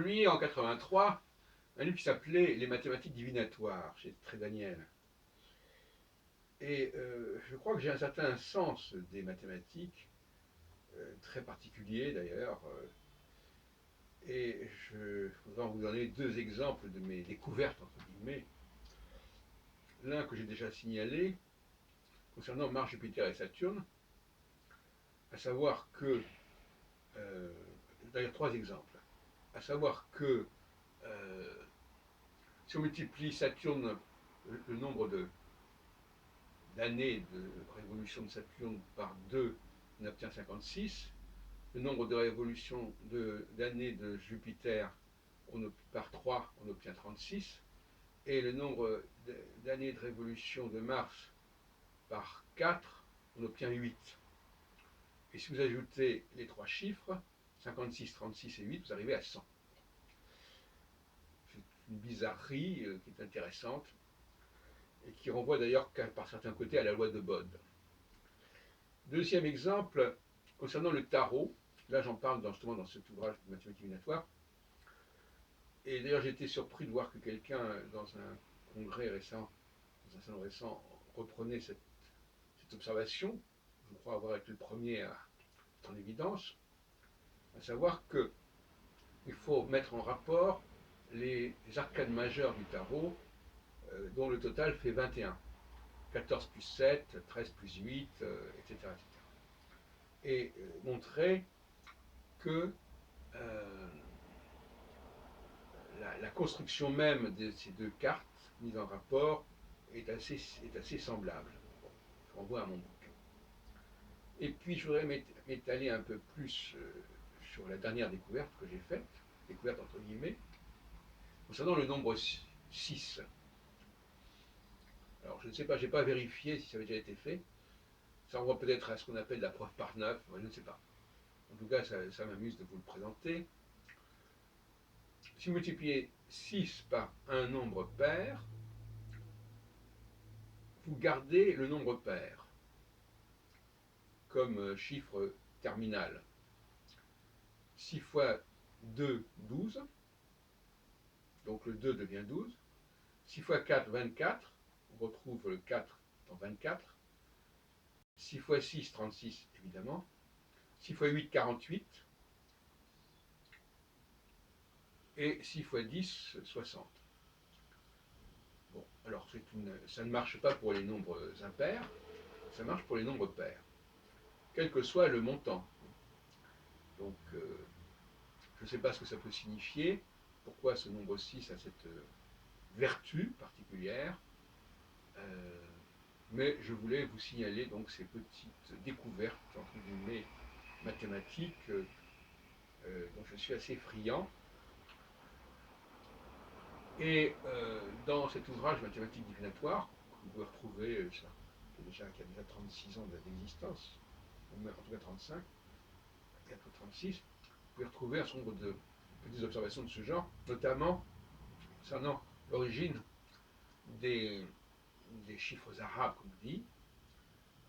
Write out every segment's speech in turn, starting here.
publié en 83 un livre qui s'appelait Les mathématiques divinatoires, chez Trédaniel. Et je crois que j'ai un certain sens des mathématiques, très particulier d'ailleurs, et je voudrais vous donner deux exemples de mes découvertes, entre guillemets. L'un que j'ai déjà signalé, concernant Mars, Jupiter et Saturne, à savoir que, d'ailleurs trois exemples, à savoir que si on multiplie Saturne, le nombre d'années de révolution de Saturne par 2, on obtient 56. Le nombre de révolutions d'années de Jupiter par 3, on obtient 36. Et le nombre d'années de révolution de Mars par 4, on obtient 8. Et si vous ajoutez les trois chiffres, 56, 36 et 8, vous arrivez à 100. C'est une bizarrerie qui est intéressante et qui renvoie d'ailleurs par certains côtés à la loi de Bode. Deuxième exemple, concernant le tarot, là j'en parle justement dans cet ouvrage de mathématiques divinatoires, et d'ailleurs j'ai été surpris de voir que quelqu'un dans un congrès récent, dans un salon récent, reprenait cette observation. Je crois avoir été le premier à mettre en évidence, à savoir qu'il faut mettre en rapport les arcades majeures du tarot, dont le total fait 21. 14 plus 7, 13 plus 8, etc., etc. Et montrer que la construction même de ces deux cartes mises en rapport est assez semblable. Bon, je renvoie à mon bouquin. Et puis je voudrais m'étaler un peu plus sur la dernière découverte que j'ai faite, découverte entre guillemets, concernant le nombre 6. Alors je ne sais pas, je n'ai pas vérifié si ça avait déjà été fait. Ça renvoie peut-être à ce qu'on appelle la preuve par 9, je ne sais pas. En tout cas, ça m'amuse de vous le présenter. Si vous multipliez 6 par un nombre pair, vous gardez le nombre pair comme chiffre terminal. 6 fois 2, 12. Donc le 2 devient 12. 6 fois 4, 24. On retrouve le 4 dans 24. 6 fois 6, 36, évidemment. 6 fois 8, 48. Et 6 fois 10, 60. Bon, alors ça ne marche pas pour les nombres impairs, ça marche pour les nombres pairs, quel que soit le montant. Donc, je ne sais pas ce que ça peut signifier, pourquoi ce nombre 6 a cette vertu particulière, mais je voulais vous signaler donc ces petites découvertes, entre guillemets, mathématiques, dont je suis assez friand. Et dans cet ouvrage Mathématiques divinatoires, que vous pouvez retrouver, qui a déjà 36 ans d'existence, en tout cas 35, bientôt 36, vous pouvez retrouver un certain nombre de petites observations de ce genre, notamment concernant l'origine des chiffres arabes, comme on dit,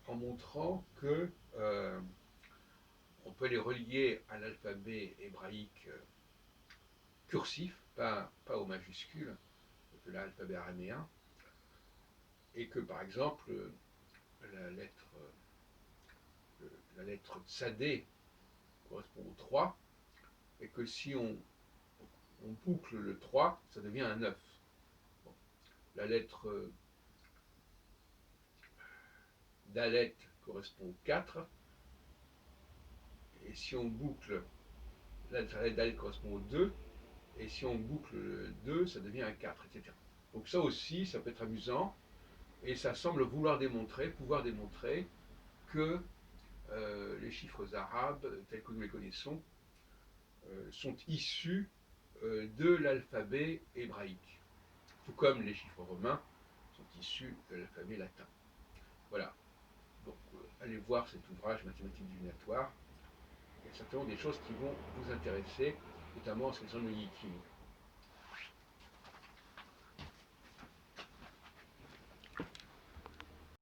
en montrant que on peut les relier à l'alphabet hébraïque cursif, pas au majuscule, de l'alphabet araméen, et que par exemple la lettre Tsadé correspond au 3, et que si on boucle le 3, ça devient un 9. Bon. La lettre Dalet correspond au 4, et si on boucle, la lettre Dalet correspond au 2, et si on boucle le 2, ça devient un 4, etc. Donc ça aussi, ça peut être amusant, et ça semble pouvoir démontrer que les chiffres arabes, tels que nous les connaissons, sont issus de l'alphabet hébraïque, tout comme les chiffres romains sont issus de l'alphabet latin. Voilà. Donc, allez voir cet ouvrage Mathématiques divinatoires. Il y a certainement des choses qui vont vous intéresser, notamment en ce qui concerne le yiking.